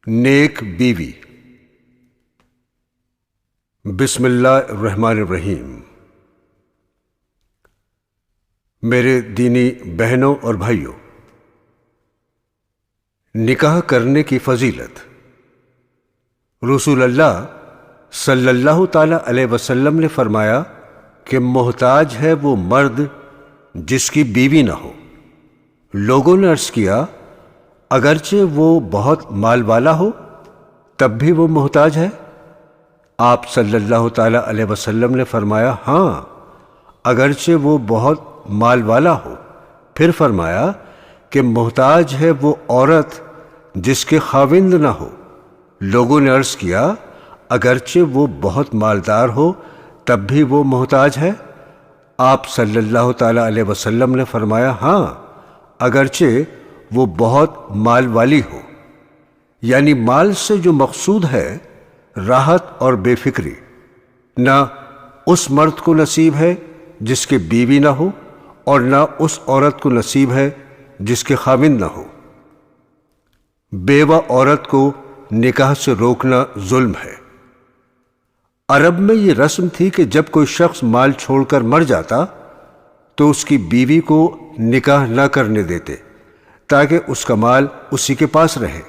نیک بیوی۔ بسم اللہ الرحمن الرحیم۔ میرے دینی بہنوں اور بھائیوں، نکاح کرنے کی فضیلت۔ رسول اللہ صلی اللہ تعالی علیہ وسلم نے فرمایا کہ محتاج ہے وہ مرد جس کی بیوی نہ ہو۔ لوگوں نے عرض کیا اگرچہ وہ بہت مال والا ہو تب بھی وہ محتاج ہے؟ آپ صلی اللہ تعالی علیہ وسلم نے فرمایا ہاں، اگرچہ وہ بہت مال والا ہو۔ پھر فرمایا کہ محتاج ہے وہ عورت جس کے خاوند نہ ہو۔ لوگوں نے عرض کیا اگرچہ وہ بہت مالدار ہو تب بھی وہ محتاج ہے؟ آپ صلی اللہ تعالی علیہ وسلم نے فرمایا ہاں، اگرچہ وہ بہت مال والی ہو۔ یعنی مال سے جو مقصود ہے راحت اور بے فکری، نہ اس مرد کو نصیب ہے جس کے بیوی نہ ہو اور نہ اس عورت کو نصیب ہے جس کے خاوند نہ ہو۔ بیوہ عورت کو نکاح سے روکنا ظلم ہے۔ عرب میں یہ رسم تھی کہ جب کوئی شخص مال چھوڑ کر مر جاتا تو اس کی بیوی کو نکاح نہ کرنے دیتے تاکہ اس کا مال اسی کے پاس رہے۔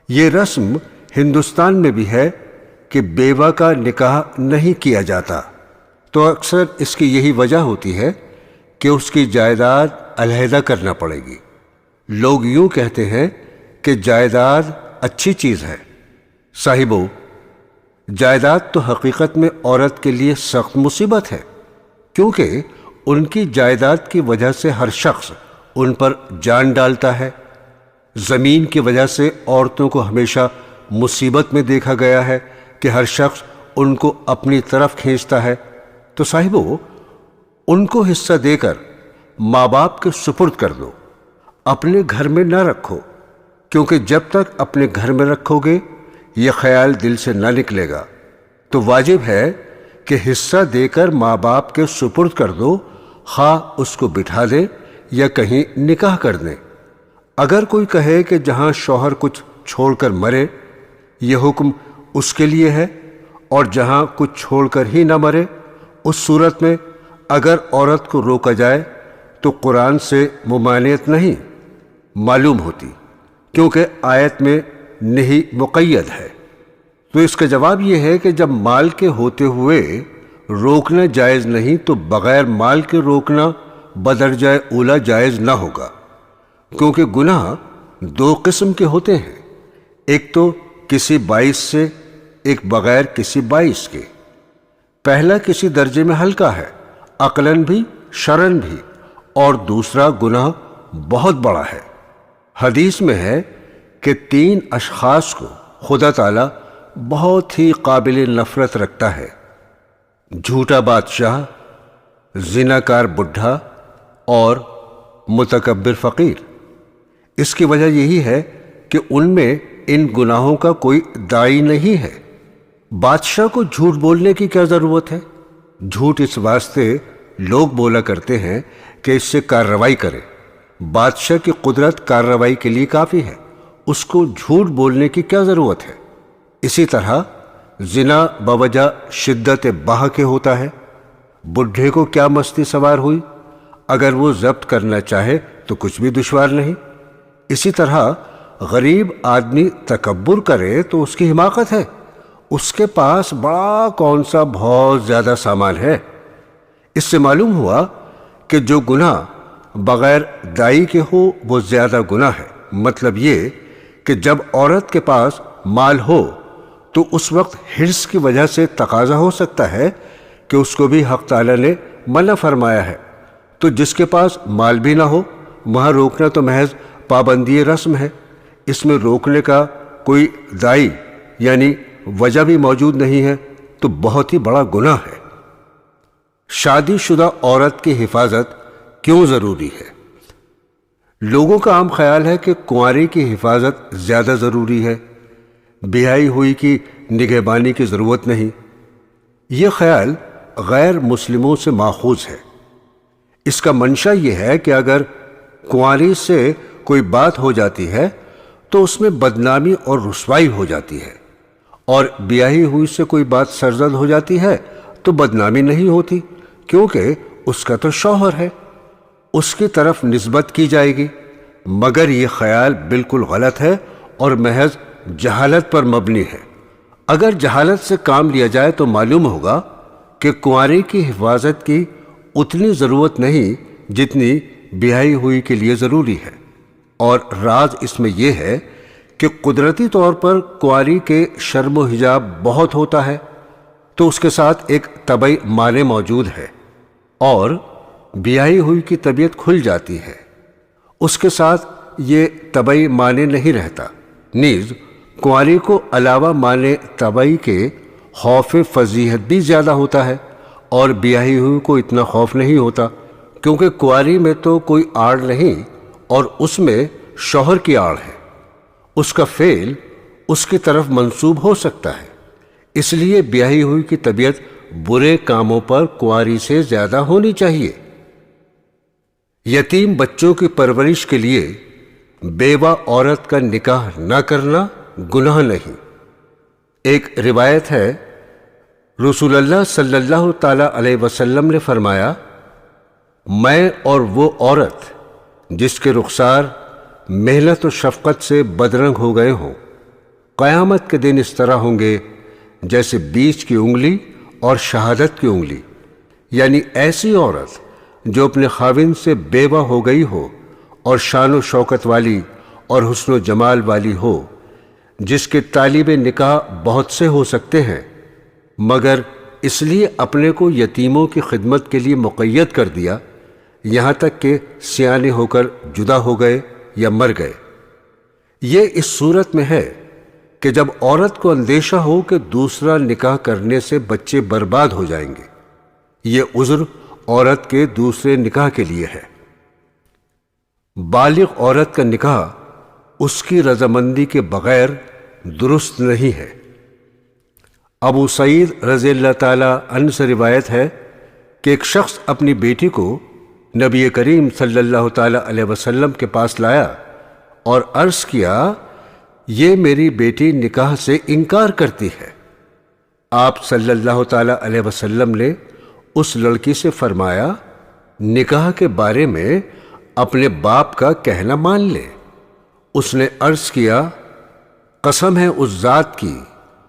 یہ رسم ہندوستان میں بھی ہے کہ بیوہ کا نکاح نہیں کیا جاتا، تو اکثر اس کی یہی وجہ ہوتی ہے کہ اس کی جائیداد علیحدہ کرنا پڑے گی۔ لوگ یوں کہتے ہیں کہ جائیداد اچھی چیز ہے۔ صاحبو، جائیداد تو حقیقت میں عورت کے لیے سخت مصیبت ہے، کیونکہ ان کی جائیداد کی وجہ سے ہر شخص ان پر جان ڈالتا ہے۔ زمین کی وجہ سے عورتوں کو ہمیشہ مصیبت میں دیکھا گیا ہے کہ ہر شخص ان کو اپنی طرف کھینچتا ہے۔ تو صاحبو، ان کو حصہ دے کر ماں باپ کے سپرد کر دو، اپنے گھر میں نہ رکھو، کیونکہ جب تک اپنے گھر میں رکھو گے یہ خیال دل سے نہ نکلے گا۔ تو واجب ہے کہ حصہ دے کر ماں باپ کے سپرد کر دو، خواہ اس کو بٹھا دیں یا کہیں نکاح کر دیں۔ اگر کوئی کہے کہ جہاں شوہر کچھ چھوڑ کر مرے یہ حکم اس کے لیے ہے، اور جہاں کچھ چھوڑ کر ہی نہ مرے، اس صورت میں اگر عورت کو روکا جائے تو قرآن سے ممانعت نہیں معلوم ہوتی، کیونکہ آیت میں نہیں مقید ہے۔ تو اس کا جواب یہ ہے کہ جب مال کے ہوتے ہوئے روکنا جائز نہیں تو بغیر مال کے روکنا بدرجہ اولا جائز نہ ہوگا، کیونکہ گناہ دو قسم کے ہوتے ہیں، ایک تو کسی باعث سے، ایک بغیر کسی باعث کے۔ پہلا کسی درجے میں ہلکا ہے، عقلاً بھی شرعاً بھی، اور دوسرا گناہ بہت بڑا ہے۔ حدیث میں ہے کہ 3 اشخاص کو خدا تعالیٰ بہت ہی قابل نفرت رکھتا ہے: جھوٹا بادشاہ، زناکار بڈھا اور متکبر فقیر۔ اس کی وجہ یہی ہے کہ ان میں ان گناہوں کا کوئی داعی نہیں ہے۔ بادشاہ کو جھوٹ بولنے کی کیا ضرورت ہے؟ جھوٹ اس واسطے لوگ بولا کرتے ہیں کہ اس سے کارروائی کرے۔ بادشاہ کی قدرت کارروائی کے لیے کافی ہے، اس کو جھوٹ بولنے کی کیا ضرورت ہے؟ اسی طرح زنا بوجہ شدت بہا کے ہوتا ہے۔ بڈھے کو کیا مستی سوار ہوئی؟ اگر وہ ضبط کرنا چاہے تو کچھ بھی دشوار نہیں۔ اسی طرح غریب آدمی تکبر کرے تو اس کی حماقت ہے، اس کے پاس بڑا کون سا بہت زیادہ سامان ہے۔ اس سے معلوم ہوا کہ جو گناہ بغیر داعی کے ہو وہ زیادہ گناہ ہے۔ مطلب یہ کہ جب عورت کے پاس مال ہو تو اس وقت حرص کی وجہ سے تقاضا ہو سکتا ہے کہ اس کو بھی حق تعالیٰ نے منع فرمایا ہے، تو جس کے پاس مال بھی نہ ہو وہاں روکنا تو محض پابندی رسم ہے، اس میں روکنے کا کوئی داعی یعنی وجہ بھی موجود نہیں ہے، تو بہت ہی بڑا گناہ ہے۔ شادی شدہ عورت کی حفاظت کیوں ضروری ہے؟ لوگوں کا عام خیال ہے کہ کنواری کی حفاظت زیادہ ضروری ہے، بیاہی ہوئی کی نگہبانی کی ضرورت نہیں۔ یہ خیال غیر مسلموں سے ماخوذ ہے۔ اس کا منشا یہ ہے کہ اگر کنواری سے کوئی بات ہو جاتی ہے تو اس میں بدنامی اور رسوائی ہو جاتی ہے، اور بیاہی ہوئی سے کوئی بات سرزد ہو جاتی ہے تو بدنامی نہیں ہوتی، کیونکہ اس کا تو شوہر ہے، اس کی طرف نسبت کی جائے گی۔ مگر یہ خیال بالکل غلط ہے اور محض جہالت پر مبنی ہے۔ اگر جہالت سے کام لیا جائے تو معلوم ہوگا کہ کنواری کی حفاظت کی اتنی ضرورت نہیں جتنی بیاہی ہوئی کے لیے ضروری ہے، اور راز اس میں یہ ہے کہ قدرتی طور پر کنواری کے شرم و حجاب بہت ہوتا ہے، تو اس کے ساتھ ایک طبعی معنی موجود ہے، اور بیاہی ہوئی کی طبیعت کھل جاتی ہے، اس کے ساتھ یہ طبعی معنی نہیں رہتا۔ نیز کنواری کو علاوہ معنی طبعی کے خوف فضیحت بھی زیادہ ہوتا ہے، اور بیاہی ہوئی کو اتنا خوف نہیں ہوتا، کیونکہ کنواری میں تو کوئی آڑ نہیں اور اس میں شوہر کی آڑ ہے، اس کا فعل اس کی طرف منسوب ہو سکتا ہے، اس لیے بیاہی ہوئی کی طبیعت برے کاموں پر کنواری سے زیادہ ہونی چاہیے۔ یتیم بچوں کی پرورش کے لیے بیوہ عورت کا نکاح نہ کرنا گناہ نہیں۔ ایک روایت ہے، رسول اللہ صلی اللہ تعالی علیہ وسلم نے فرمایا، میں اور وہ عورت جس کے رخسار محنت و شفقت سے بدرنگ ہو گئے ہوں، قیامت کے دن اس طرح ہوں گے جیسے بیچ کی انگلی اور شہادت کی انگلی، یعنی ایسی عورت جو اپنے خاوند سے بیوہ ہو گئی ہو اور شان و شوکت والی اور حسن و جمال والی ہو، جس کے طالب نکاح بہت سے ہو سکتے ہیں، مگر اس لیے اپنے کو یتیموں کی خدمت کے لیے مقید کر دیا یہاں تک کہ سیانے ہو کر جدا ہو گئے یا مر گئے۔ یہ اس صورت میں ہے کہ جب عورت کو اندیشہ ہو کہ دوسرا نکاح کرنے سے بچے برباد ہو جائیں گے۔ یہ عذر عورت کے دوسرے نکاح کے لیے ہے۔ بالغ عورت کا نکاح اس کی رضامندی کے بغیر درست نہیں ہے۔ ابو سعید رضی اللہ تعالی عنہ سے روایت ہے کہ ایک شخص اپنی بیٹی کو نبی کریم صلی اللہ تعالی علیہ وسلم کے پاس لایا اور عرض کیا، یہ میری بیٹی نکاح سے انکار کرتی ہے۔ آپ صلی اللہ تعالی علیہ وسلم نے اس لڑکی سے فرمایا، نکاح کے بارے میں اپنے باپ کا کہنا مان لے۔ اس نے عرض کیا، قسم ہے اس ذات کی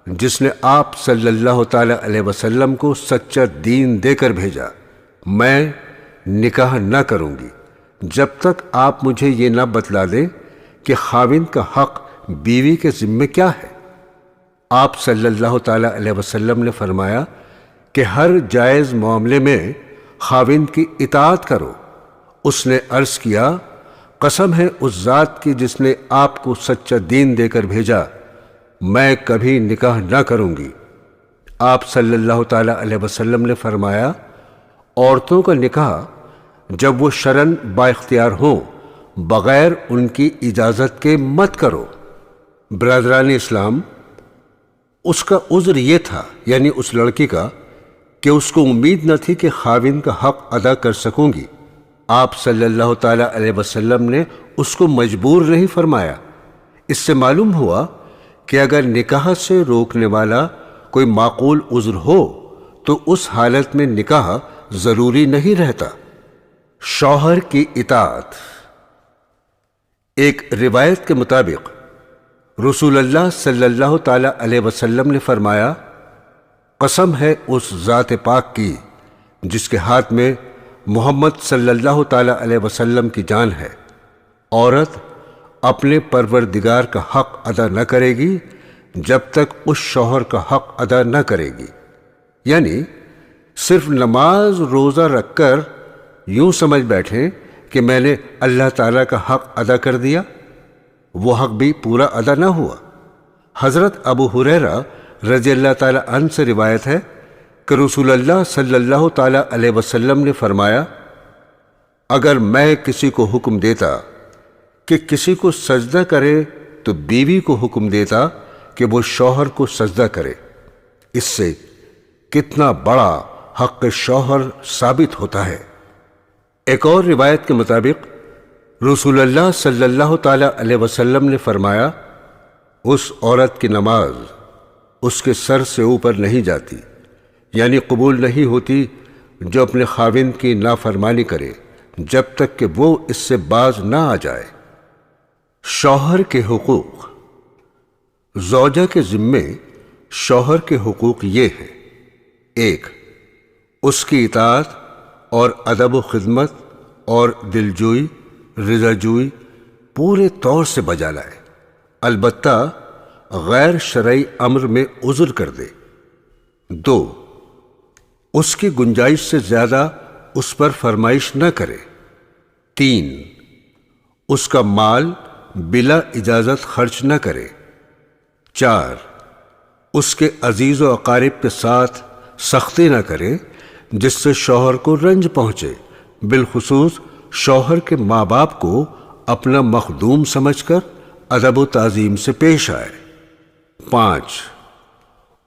جس نے آپ صلی اللہ تعالی علیہ وسلم کو سچا دین دے کر بھیجا، میں نکاح نہ کروں گی جب تک آپ مجھے یہ نہ بتلا دیں کہ خاوند کا حق بیوی کے ذمے کیا ہے۔ آپ صلی اللہ تعالی علیہ وسلم نے فرمایا کہ ہر جائز معاملے میں خاوند کی اطاعت کرو۔ اس نے عرض کیا، قسم ہے اس ذات کی جس نے آپ کو سچا دین دے کر بھیجا، میں کبھی نکاح نہ کروں گی۔ آپ صلی اللہ تعالی علیہ وسلم نے فرمایا، عورتوں کا نکاح جب وہ شرعاً با اختیار ہوں بغیر ان کی اجازت کے مت کرو۔ برادران اسلام، اس کا عذر یہ تھا، یعنی اس لڑکی کا، کہ اس کو امید نہ تھی کہ خاوند کا حق ادا کر سکوں گی۔ آپ صلی اللہ تعالی علیہ وسلم نے اس کو مجبور نہیں فرمایا۔ اس سے معلوم ہوا کہ اگر نکاح سے روکنے والا کوئی معقول عذر ہو تو اس حالت میں نکاح ضروری نہیں رہتا۔ شوہر کی اطاعت۔ ایک روایت کے مطابق رسول اللہ صلی اللہ تعالی علیہ وسلم نے فرمایا، قسم ہے اس ذات پاک کی جس کے ہاتھ میں محمد صلی اللہ تعالی علیہ وسلم کی جان ہے، عورت اپنے پروردگار کا حق ادا نہ کرے گی جب تک اس شوہر کا حق ادا نہ کرے گی۔ یعنی صرف نماز روزہ رکھ کر یوں سمجھ بیٹھیں کہ میں نے اللہ تعالیٰ کا حق ادا کر دیا، وہ حق بھی پورا ادا نہ ہوا۔ حضرت ابو ہریرہ رضی اللہ تعالی عنہ سے روایت ہے کہ رسول اللہ صلی اللہ تعالی علیہ وسلم نے فرمایا، اگر میں کسی کو حکم دیتا کہ کسی کو سجدہ کرے تو بیوی کو حکم دیتا کہ وہ شوہر کو سجدہ کرے۔ اس سے کتنا بڑا حق شوہر ثابت ہوتا ہے۔ ایک اور روایت کے مطابق رسول اللہ صلی اللہ تعالی علیہ وسلم نے فرمایا، اس عورت کی نماز اس کے سر سے اوپر نہیں جاتی، یعنی قبول نہیں ہوتی جو اپنے خاوند کی نافرمانی کرے جب تک کہ وہ اس سے باز نہ آ جائے۔ شوہر کے حقوق۔ زوجہ کے ذمے شوہر کے حقوق یہ ہیں: 1، اس کی اطاعت اور ادب و خدمت اور دلجوئی رضاجوئی پورے طور سے بجا لائے، البتہ غیر شرعی امر میں عذر کر دے۔ 2، اس کی گنجائش سے زیادہ اس پر فرمائش نہ کرے۔ 3، اس کا مال بلا اجازت خرچ نہ کرے۔ 4، اس کے عزیز و اقارب کے ساتھ سختی نہ کرے جس سے شوہر کو رنج پہنچے، بالخصوص شوہر کے ماں باپ کو اپنا مخدوم سمجھ کر ادب و تعظیم سے پیش آئے۔ 5،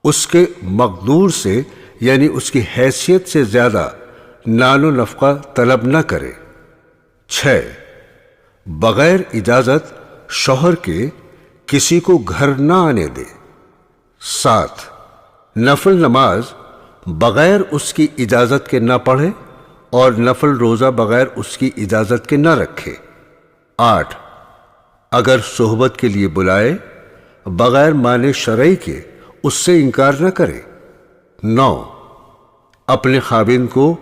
اس کے مقدور سے یعنی اس کی حیثیت سے زیادہ نان و نفقہ طلب نہ کرے۔ 6، بغیر اجازت شوہر کے کسی کو گھر نہ آنے دے۔ 7، نفل نماز بغیر اس کی اجازت کے نہ پڑھے اور نفل روزہ بغیر اس کی اجازت کے نہ رکھے۔ 8، اگر صحبت کے لیے بلائے بغیر معنی شرعی کے اس سے انکار نہ کرے۔ 9، اپنے خاوند کو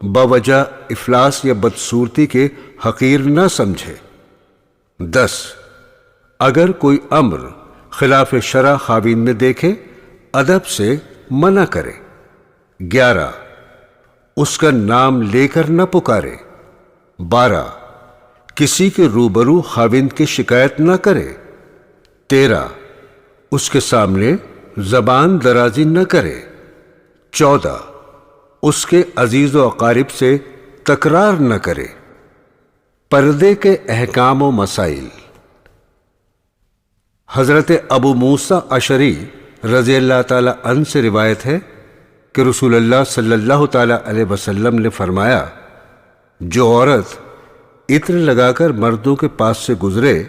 بوجہ افلاس یا بدصورتی کے حقیر نہ سمجھے۔ 10، اگر کوئی امر خلاف شرع خاوند میں دیکھے ادب سے منع کرے۔ 11، اس کا نام لے کر نہ پکارے۔ 12، کسی کے روبرو خاوند کی شکایت نہ کرے۔ 13، اس کے سامنے زبان درازی نہ کرے۔ 14، اس کے عزیز و اقارب سے تکرار نہ کرے۔ پردے کے احکام و مسائل۔ حضرت ابو موسیٰ اشعری رضی اللہ تعالی عنہ سے روایت ہے کہ رسول اللہ صلی اللہ تعالی علیہ وسلم نے فرمایا، جو عورت عطر لگا کر مردوں کے پاس سے گزرے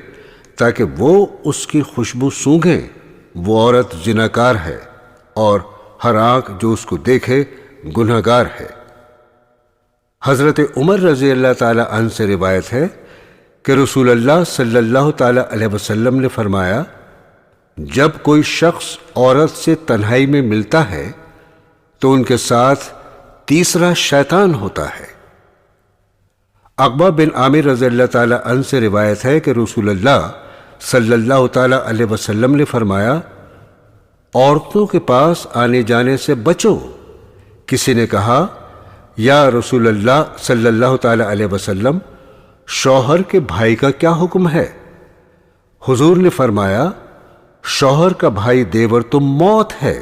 تاکہ وہ اس کی خوشبو سونگھیں، وہ عورت زناکار ہے، اور ہر آنکھ جو اس کو دیکھے گنہگار ہے۔ حضرت عمر رضی اللہ تعالی عنہ سے روایت ہے کہ رسول اللہ صلی اللہ تعالی علیہ وسلم نے فرمایا، جب کوئی شخص عورت سے تنہائی میں ملتا ہے تو ان کے ساتھ تیسرا شیطان ہوتا ہے۔ عقبہ بن عامر رضی اللہ تعالی عنہ سے روایت ہے کہ رسول اللہ صلی اللہ تعالی علیہ وسلم نے فرمایا، عورتوں کے پاس آنے جانے سے بچو۔ کسی نے کہا، یا رسول اللہ صلی اللہ تعالی علیہ وسلم، شوہر کے بھائی کا کیا حکم ہے؟ حضور نے فرمایا، شوہر کا بھائی دیور تو موت ہے۔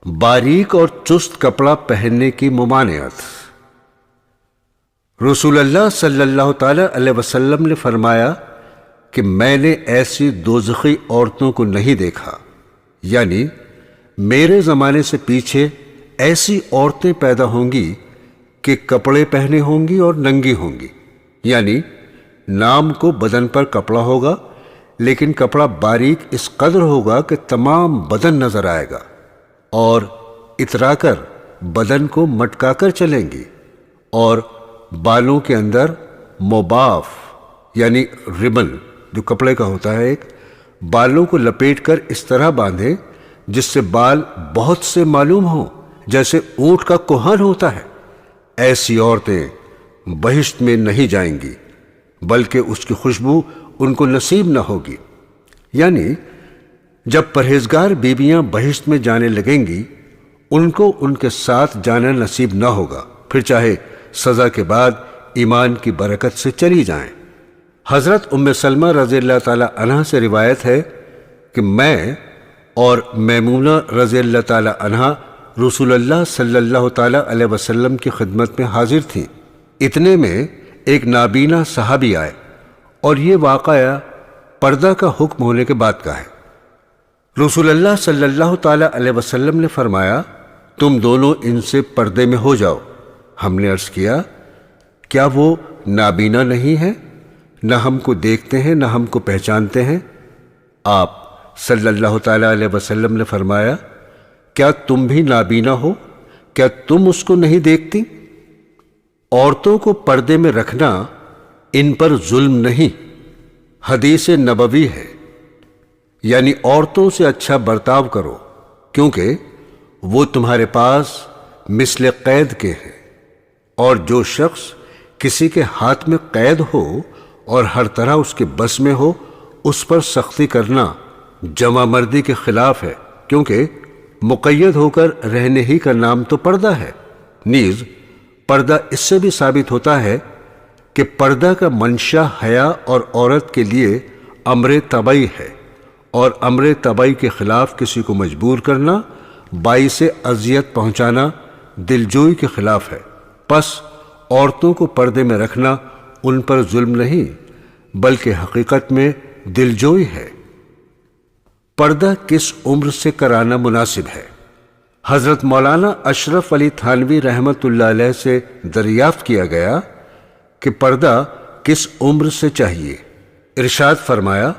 باریک اور چست کپڑا پہننے کی ممانعت۔ رسول اللہ صلی اللہ تعالی علیہ وسلم نے فرمایا کہ میں نے ایسی دوزخی عورتوں کو نہیں دیکھا، یعنی میرے زمانے سے پیچھے ایسی عورتیں پیدا ہوں گی کہ کپڑے پہنے ہوں گی اور ننگی ہوں گی، یعنی نام کو بدن پر کپڑا ہوگا لیکن کپڑا باریک اس قدر ہوگا کہ تمام بدن نظر آئے گا، اور اترا کر بدن کو مٹکا کر چلیں گی، اور بالوں کے اندر موباف یعنی ربن جو کپڑے کا ہوتا ہے، ایک بالوں کو لپیٹ کر اس طرح باندھیں جس سے بال بہت سے معلوم ہوں، جیسے اونٹ کا کوہان ہوتا ہے۔ ایسی عورتیں بہشت میں نہیں جائیں گی بلکہ اس کی خوشبو ان کو نصیب نہ ہوگی، یعنی جب پرہیزگار بیویاں بہشت میں جانے لگیں گی ان کو ان کے ساتھ جانا نصیب نہ ہوگا، پھر چاہے سزا کے بعد ایمان کی برکت سے چلی جائیں۔ حضرت ام سلمہ رضی اللہ تعالی عنہا سے روایت ہے کہ میں اور میمونہ رضی اللہ تعالی عنہا رسول اللہ صلی اللہ تعالی علیہ وسلم کی خدمت میں حاضر تھیں۔ اتنے میں ایک نابینا صحابی آئے، اور یہ واقعہ پردہ کا حکم ہونے کے بعد کا ہے۔ رسول اللہ صلی اللہ تعالی علیہ وسلم نے فرمایا، تم دونوں ان سے پردے میں ہو جاؤ۔ ہم نے عرض کیا، کیا وہ نابینا نہیں ہے؟ نہ ہم کو دیکھتے ہیں نہ ہم کو پہچانتے ہیں؟ آپ صلی اللہ تعالی علیہ وسلم نے فرمایا، کیا تم بھی نابینا ہو؟ کیا تم اس کو نہیں دیکھتی؟ عورتوں کو پردے میں رکھنا ان پر ظلم نہیں، حدیث نبوی ہے، یعنی عورتوں سے اچھا برتاؤ کرو، کیونکہ وہ تمہارے پاس مثل قید کے ہیں، اور جو شخص کسی کے ہاتھ میں قید ہو اور ہر طرح اس کے بس میں ہو، اس پر سختی کرنا جمع مردی کے خلاف ہے، کیونکہ مقید ہو کر رہنے ہی کا نام تو پردہ ہے۔ نیز پردہ اس سے بھی ثابت ہوتا ہے کہ پردہ کا منشا حیا اور عورت کے لیے امر طبعی ہے، اور امر طبعی کے خلاف کسی کو مجبور کرنا باعث اذیت پہنچانا دلجوئی کے خلاف ہے۔ پس عورتوں کو پردے میں رکھنا ان پر ظلم نہیں بلکہ حقیقت میں دلجوئی ہے۔ پردہ کس عمر سے کرانا مناسب ہے؟ حضرت مولانا اشرف علی تھانوی رحمۃ اللہ علیہ سے دریافت کیا گیا کہ پردہ کس عمر سے چاہیے؟ ارشاد فرمایا،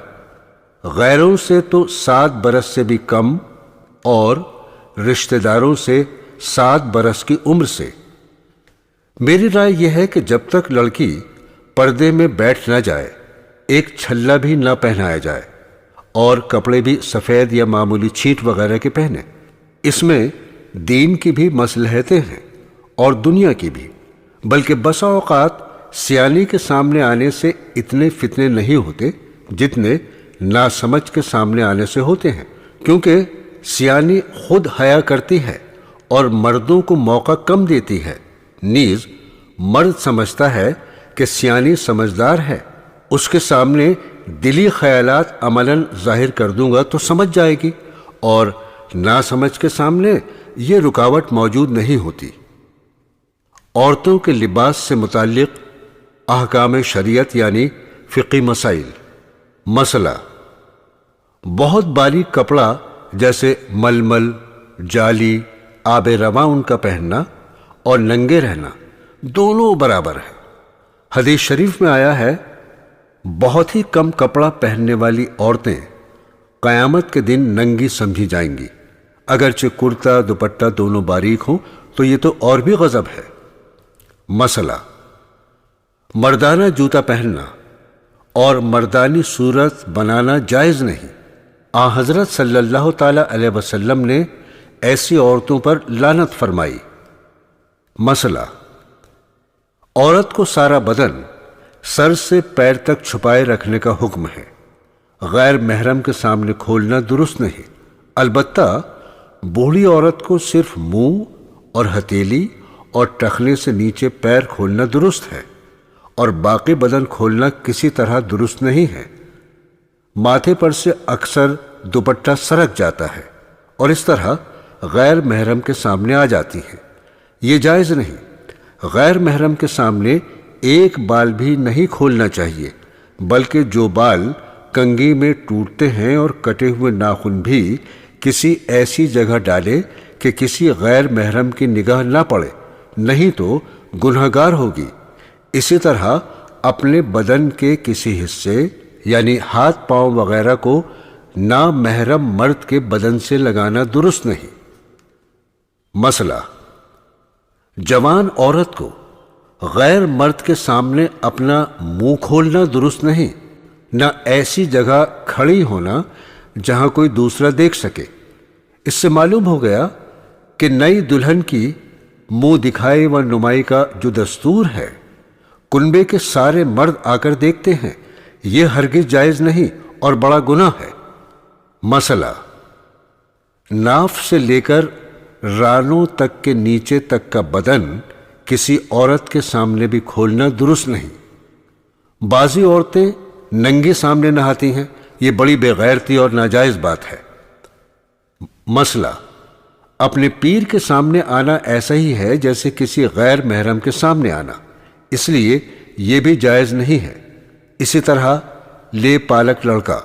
غیروں سے تو 7 برس سے بھی کم اور رشتہ داروں سے 7 برس کی عمر سے۔ میری رائے یہ ہے کہ جب تک لڑکی پردے میں بیٹھ نہ جائے، ایک چھلا بھی نہ پہنایا جائے، اور کپڑے بھی سفید یا معمولی چھیٹ وغیرہ کے پہنے۔ اس میں دین کی بھی مصلحتیں ہیں اور دنیا کی بھی، بلکہ بسا اوقات سیانی کے سامنے آنے سے اتنے فتنے نہیں ہوتے جتنے ناسمجھ کے سامنے آنے سے ہوتے ہیں، کیونکہ سیانی خود حیا کرتی ہے اور مردوں کو موقع کم دیتی ہے۔ نیز مرد سمجھتا ہے کہ سیانی سمجھدار ہے، اس کے سامنے دلی خیالات عملاً ظاہر کر دوں گا تو سمجھ جائے گی، اور ناسمجھ کے سامنے یہ رکاوٹ موجود نہیں ہوتی۔ عورتوں کے لباس سے متعلق احکام شریعت یعنی فقہی مسائل۔ مسئلہ: بہت باریک کپڑا جیسے ململ، جالی، آب رواں ان کا پہننا اور ننگے رہنا دونوں برابر ہے۔ حدیث شریف میں آیا ہے، بہت ہی کم کپڑا پہننے والی عورتیں قیامت کے دن ننگی سمجھی جائیں گی، اگرچہ کرتا دوپٹہ دونوں باریک ہوں تو یہ تو اور بھی غضب ہے۔ مسئلہ: مردانہ جوتا پہننا اور مردانی صورت بنانا جائز نہیں۔ حضرت صلی اللہ تعالی علیہ وسلم نے ایسی عورتوں پر لعنت فرمائی۔ مسئلہ: عورت کو سارا بدن سر سے پیر تک چھپائے رکھنے کا حکم ہے، غیر محرم کے سامنے کھولنا درست نہیں، البتہ بوڑھی عورت کو صرف منہ اور ہتھیلی اور ٹخنے سے نیچے پیر کھولنا درست ہے، اور باقی بدن کھولنا کسی طرح درست نہیں ہے۔ ماتھے پر سے اکثر دوپٹہ سرک جاتا ہے اور اس طرح غیر محرم کے سامنے آ جاتی ہے، یہ جائز نہیں۔ غیر محرم کے سامنے ایک بال بھی نہیں کھولنا چاہیے، بلکہ جو بال کنگھی میں ٹوٹتے ہیں اور کٹے ہوئے ناخن بھی کسی ایسی جگہ ڈالے کہ کسی غیر محرم کی نگاہ نہ پڑے، نہیں تو گنہگار ہوگی۔ اسی طرح اپنے بدن کے کسی حصے یعنی ہاتھ پاؤں وغیرہ کو نامحرم مرد کے بدن سے لگانا درست نہیں۔ مسئلہ: جوان عورت کو غیر مرد کے سامنے اپنا منہ کھولنا درست نہیں، نہ ایسی جگہ کھڑی ہونا جہاں کوئی دوسرا دیکھ سکے۔ اس سے معلوم ہو گیا کہ نئی دلہن کی منہ دکھائی و نمائی کا جو دستور ہے، کنبے کے سارے مرد آ کر دیکھتے ہیں، یہ ہرگز جائز نہیں اور بڑا گناہ ہے۔ مسئلہ: ناف سے لے کر رانوں تک کے نیچے تک کا بدن کسی عورت کے سامنے بھی کھولنا درست نہیں۔ بعضی عورتیں ننگے سامنے نہاتی ہیں، یہ بڑی بے غیرتی اور ناجائز بات ہے۔ مسئلہ: اپنے پیر کے سامنے آنا ایسا ہی ہے جیسے کسی غیر محرم کے سامنے آنا، اس لیے یہ بھی جائز نہیں ہے۔ اسی طرح لے پالک لڑکا،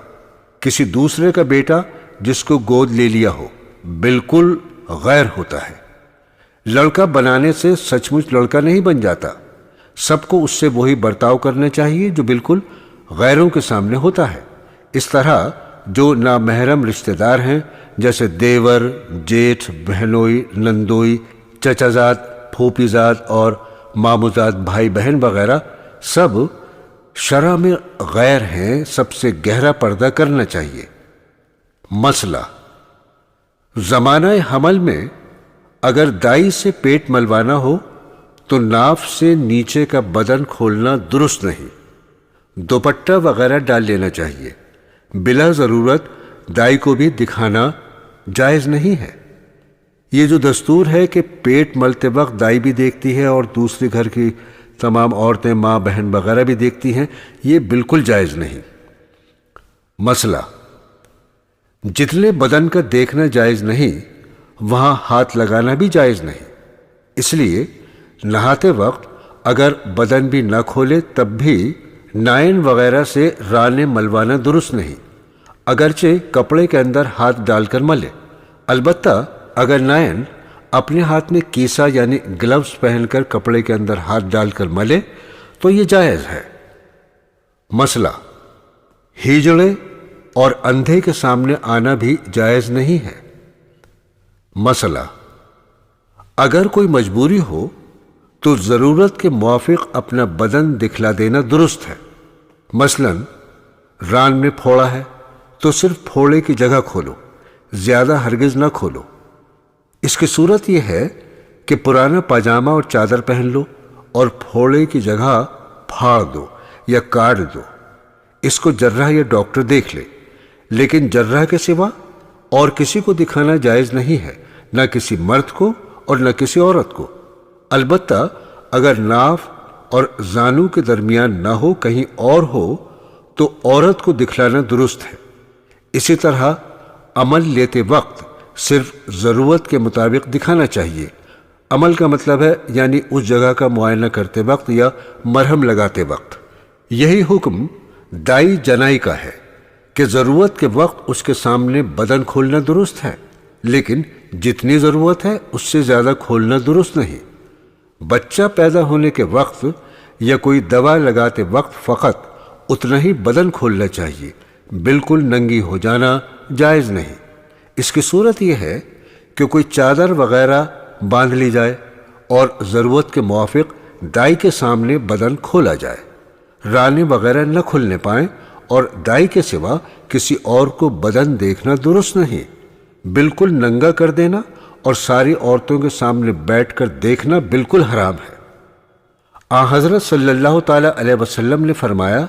کسی دوسرے کا بیٹا جس کو گود لے لیا ہو، بالکل غیر ہوتا ہے۔ لڑکا بنانے سے سچ مچ لڑکا نہیں بن جاتا، سب کو اس سے وہی برتاؤ کرنا چاہیے جو بالکل غیروں کے سامنے ہوتا ہے۔ اس طرح جو نامحرم رشتہ دار ہیں جیسے دیور، جیٹھ، بہنوئی، نندوئی، چچا، پھوپھی زاد اور ماموزاد بھائی بہن وغیرہ سب شرع میں غیر ہیں، سب سے گہرا پردہ کرنا چاہیے۔ مسئلہ: زمانہ حمل میں اگر دائی سے پیٹ ملوانا ہو تو ناف سے نیچے کا بدن کھولنا درست نہیں، دوپٹہ وغیرہ ڈال لینا چاہیے۔ بلا ضرورت دائی کو بھی دکھانا جائز نہیں ہے۔ یہ جو دستور ہے کہ پیٹ ملتے وقت دائی بھی دیکھتی ہے اور دوسرے گھر کی تمام عورتیں، ماں بہن وغیرہ بھی دیکھتی ہیں، یہ بالکل جائز نہیں۔ مسئلہ: جتنے بدن کا دیکھنا جائز نہیں وہاں ہاتھ لگانا بھی جائز نہیں۔ اس لیے نہاتے وقت اگر بدن بھی نہ کھولے تب بھی نائن وغیرہ سے رانے ملوانا درست نہیں، اگرچہ کپڑے کے اندر ہاتھ ڈال کر ملے۔ البتہ اگر نائن اپنے ہاتھ میں کیسا یعنی گلوز پہن کر کپڑے کے اندر ہاتھ ڈال کر ملے تو یہ جائز ہے۔ مسئلہ: ہیجڑے اور اندھے کے سامنے آنا بھی جائز نہیں ہے۔ مسئلہ: اگر کوئی مجبوری ہو تو ضرورت کے موافق اپنا بدن دکھلا دینا درست ہے۔ مثلا ران میں پھوڑا ہے تو صرف پھوڑے کی جگہ کھولو، زیادہ ہرگز نہ کھولو۔ اس کی صورت یہ ہے کہ پرانا پاجامہ اور چادر پہن لو اور پھوڑے کی جگہ پھاڑ دو یا کاٹ دو۔ اس کو جراح یا ڈاکٹر دیکھ لے، لیکن جراح کے سوا اور کسی کو دکھانا جائز نہیں ہے، نہ کسی مرد کو اور نہ کسی عورت کو۔ البتہ اگر ناف اور زانو کے درمیان نہ ہو، کہیں اور ہو تو عورت کو دکھلانا درست ہے۔ اسی طرح عمل لیتے وقت صرف ضرورت کے مطابق دکھانا چاہیے۔ عمل کا مطلب ہے یعنی اس جگہ کا معائنہ کرتے وقت یا مرہم لگاتے وقت۔ یہی حکم دائی جنائی کا ہے کہ ضرورت کے وقت اس کے سامنے بدن کھولنا درست ہے، لیکن جتنی ضرورت ہے اس سے زیادہ کھولنا درست نہیں۔ بچہ پیدا ہونے کے وقت یا کوئی دوا لگاتے وقت فقط اتنا ہی بدن کھولنا چاہیے، بالکل ننگی ہو جانا جائز نہیں۔ اس کی صورت یہ ہے کہ کوئی چادر وغیرہ باندھ لی جائے اور ضرورت کے موافق دائی کے سامنے بدن کھولا جائے، رانے وغیرہ نہ کھلنے پائیں اور دائی کے سوا کسی اور کو بدن دیکھنا درست نہیں۔ بالکل ننگا کر دینا اور ساری عورتوں کے سامنے بیٹھ کر دیکھنا بالکل حرام ہے۔ آن حضرت صلی اللہ تعالی علیہ وسلم نے فرمایا،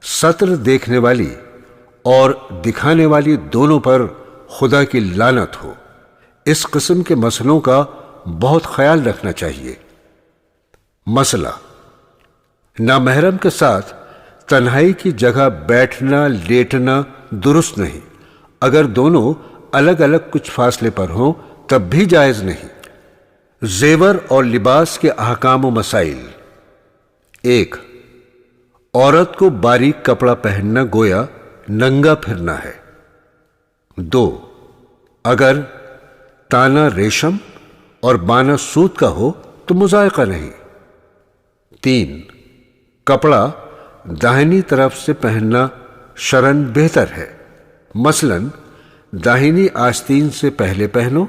ستر دیکھنے والی اور دکھانے والی دونوں پر خدا کی لعنت ہو۔ اس قسم کے مسئلوں کا بہت خیال رکھنا چاہیے۔ مسئلہ: نامحرم کے ساتھ تنہائی کی جگہ بیٹھنا لیٹنا درست نہیں۔ اگر دونوں الگ الگ کچھ فاصلے پر ہوں تب بھی جائز نہیں۔ زیور اور لباس کے احکام و مسائل: 1. عورت کو باریک کپڑا پہننا گویا ننگا پھرنا ہے۔ 2. اگر تانا ریشم اور بانا سوت کا ہو تو مذائقہ نہیں۔ 3. کپڑا داہنی طرف سے پہننا شرعاً بہتر ہے، مثلا داہنی آستین سے پہلے پہنو۔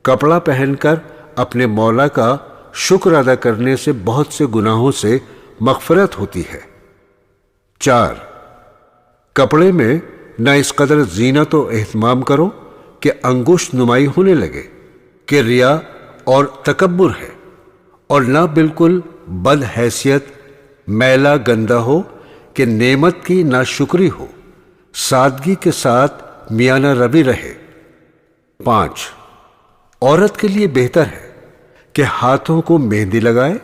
کپڑا پہن کر اپنے مولا کا شکر ادا کرنے سے بہت سے گناہوں سے مغفرت ہوتی ہے۔ 4. کپڑے میں نہ اس قدر زینت و اہتمام کرو کہ انگشت نمائی ہونے لگے کہ ریا اور تکبر ہے، اور نہ بالکل بد حیثیت میلا گندہ ہو کہ نعمت کی ناشکری ہو، سادگی کے ساتھ میانہ روی رہے۔ 5. عورت کے لیے بہتر ہے کہ ہاتھوں کو مہندی لگائے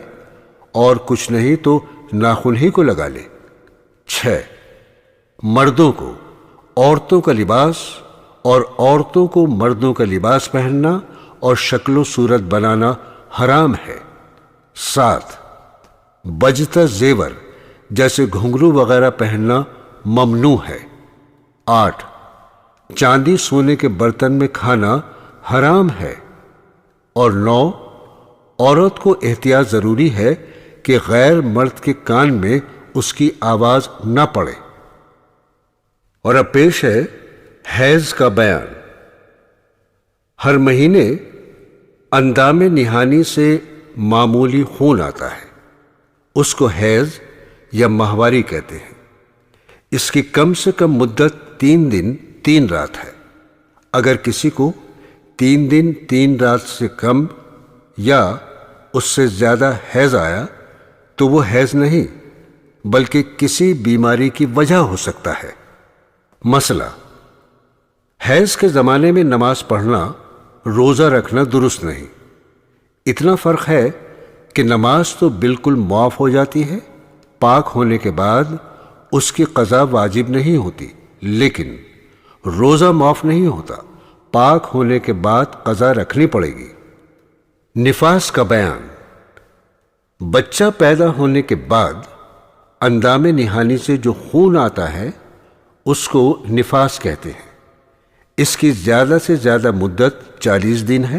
اور کچھ نہیں تو ناخن ہی کو لگا لے۔ 6. مردوں کو عورتوں کا لباس اور عورتوں کو مردوں کا لباس پہننا اور شکل و صورت بنانا حرام ہے۔ 7. بجتا زیور جیسے گھنگرو وغیرہ پہننا ممنوع ہے۔ 8. چاندی سونے کے برتن میں کھانا حرام ہے۔ اور 9. عورت کو احتیاط ضروری ہے کہ غیر مرد کے کان میں اس کی آواز نہ پڑے۔ اور اب پیش ہے حیض کا بیان۔ ہر مہینے اندام نہانی سے معمولی خون آتا ہے، اس کو حیض یا ماہواری کہتے ہیں۔ اس کی کم سے کم مدت 3 دن 3 رات ہے۔ اگر کسی کو 3 دن 3 رات سے کم یا اس سے زیادہ حیض آیا تو وہ حیض نہیں بلکہ کسی بیماری کی وجہ ہو سکتا ہے۔ مسئلہ: حیض کے زمانے میں نماز پڑھنا، روزہ رکھنا درست نہیں۔ اتنا فرق ہے کہ نماز تو بالکل معاف ہو جاتی ہے، پاک ہونے کے بعد اس کی قضا واجب نہیں ہوتی، لیکن روزہ معاف نہیں ہوتا، پاک ہونے کے بعد قضا رکھنی پڑے گی۔ نفاس کا بیان۔ بچہ پیدا ہونے کے بعد اندام نہانی سے جو خون آتا ہے اس کو نفاس کہتے ہیں۔ اس کی زیادہ سے زیادہ مدت 40 دن ہے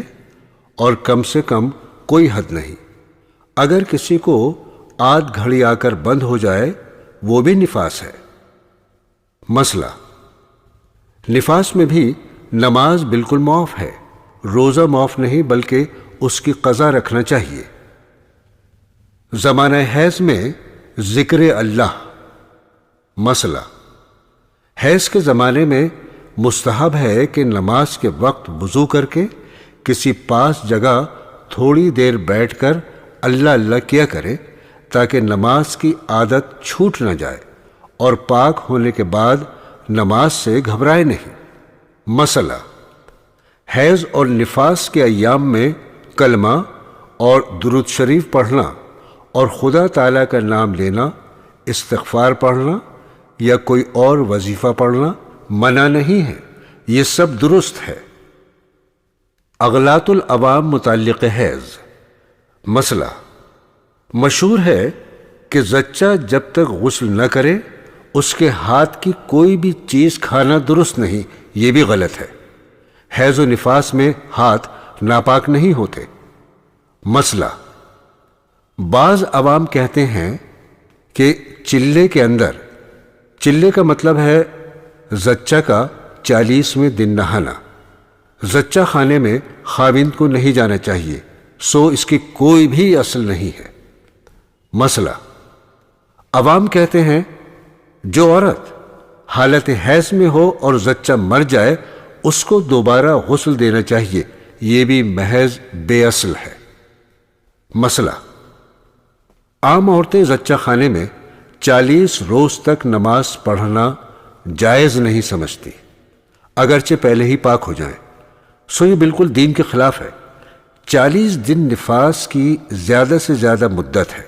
اور کم سے کم کوئی حد نہیں۔ اگر کسی کو آدھ گھڑی آ کر بند ہو جائے وہ بھی نفاس ہے۔ مسئلہ: نفاس میں بھی نماز بالکل معاف ہے، روزہ معاف نہیں بلکہ اس کی قضا رکھنا چاہیے۔ زمانہ حیض میں ذکر اللہ۔ مسئلہ: حیض کے زمانے میں مستحب ہے کہ نماز کے وقت وضو کر کے کسی پاس جگہ تھوڑی دیر بیٹھ کر اللہ اللہ کیا کرے تاکہ نماز کی عادت چھوٹ نہ جائے اور پاک ہونے کے بعد نماز سے گھبرائے نہیں۔ مسئلہ: حیض اور نفاس کے ایام میں کلمہ اور درود شریف پڑھنا اور خدا تعالیٰ کا نام لینا، استغفار پڑھنا یا کوئی اور وظیفہ پڑھنا منع نہیں ہے، یہ سب درست ہے۔ اغلاط العوام متعلق حیض۔ مسئلہ: مشہور ہے کہ زچہ جب تک غسل نہ کرے اس کے ہاتھ کی کوئی بھی چیز کھانا درست نہیں، یہ بھی غلط ہے۔ حیض و نفاس میں ہاتھ ناپاک نہیں ہوتے۔ مسئلہ: بعض عوام کہتے ہیں کہ چلے کے اندر، چلے کا مطلب ہے زچہ کا 40ویں دن نہانا، زچہ خانے میں خاوند کو نہیں جانا چاہیے، سو اس کی کوئی بھی اصل نہیں ہے۔ مسئلہ: عوام کہتے ہیں جو عورت حالت حیض میں ہو اور زچہ مر جائے اس کو دوبارہ غسل دینا چاہیے، یہ بھی محض بے اصل ہے۔ مسئلہ: عام عورتیں زچہ خانے میں 40 روز تک نماز پڑھنا جائز نہیں سمجھتی، اگرچہ پہلے ہی پاک ہو جائیں، سو یہ بالکل دین کے خلاف ہے۔ 40 دن نفاس کی زیادہ سے زیادہ مدت ہے،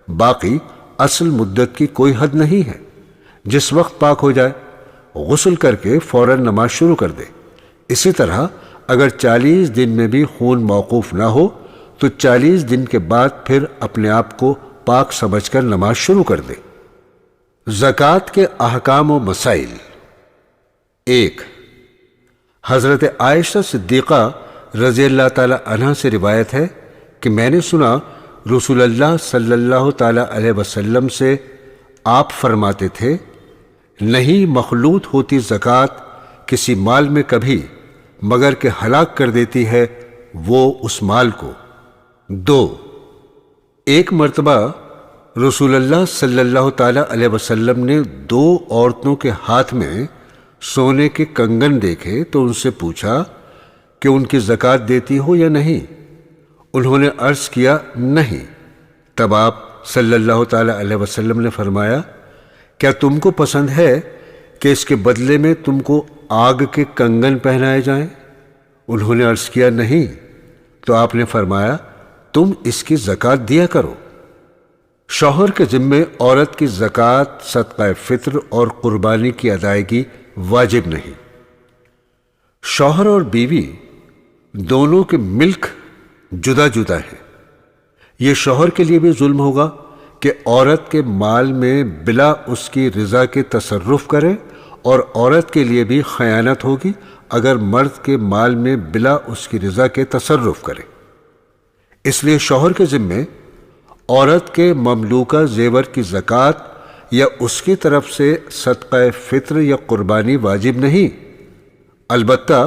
باقی اصل مدت کی کوئی حد نہیں ہے۔ جس وقت پاک ہو جائے غسل کر کے فوراً نماز شروع کر دے۔ اسی طرح اگر 40 دن میں بھی خون موقوف نہ ہو تو 40 دن کے بعد پھر اپنے آپ کو پاک سمجھ کر نماز شروع کر دے۔ زکوٰۃ کے احکام و مسائل۔ 1. حضرت عائشہ صدیقہ رضی اللہ تعالی عنہ سے روایت ہے کہ میں نے سنا رسول اللہ صلی اللہ تعالی علیہ وسلم سے آپ فرماتے تھے، نہیں مخلوط ہوتی زکوٰۃ کسی مال میں کبھی مگر کہ ہلاک کر دیتی ہے وہ اس مال کو۔ 2. ایک مرتبہ رسول اللہ صلی اللہ تعالی علیہ وسلم نے 2 عورتوں کے ہاتھ میں سونے کے کنگن دیکھے تو ان سے پوچھا کہ ان کی زکوٰۃ دیتی ہو یا نہیں؟ انہوں نے عرض کیا نہیں۔ تب آپ صلی اللہ تعالی علیہ وسلم نے فرمایا، کیا تم کو پسند ہے کہ اس کے بدلے میں تم کو آگ کے کنگن پہنائے جائیں؟ انہوں نے عرض کیا نہیں۔ تو آپ نے فرمایا، تم اس کی زکوٰۃ دیا کرو۔ شوہر کے ذمے عورت کی زکوٰۃ، صدقہ فطر اور قربانی کی ادائیگی واجب نہیں۔ شوہر اور بیوی دونوں کے ملک جدا جدا ہیں۔ یہ شوہر کے لیے بھی ظلم ہوگا کہ عورت کے مال میں بلا اس کی رضا کے تصرف کرے، اور عورت کے لیے بھی خیانت ہوگی اگر مرد کے مال میں بلا اس کی رضا کے تصرف کرے۔ اس لیے شوہر کے ذمے عورت کے مملوکہ زیور کی زکوٰۃ یا اس کی طرف سے صدقہ فطر یا قربانی واجب نہیں، البتہ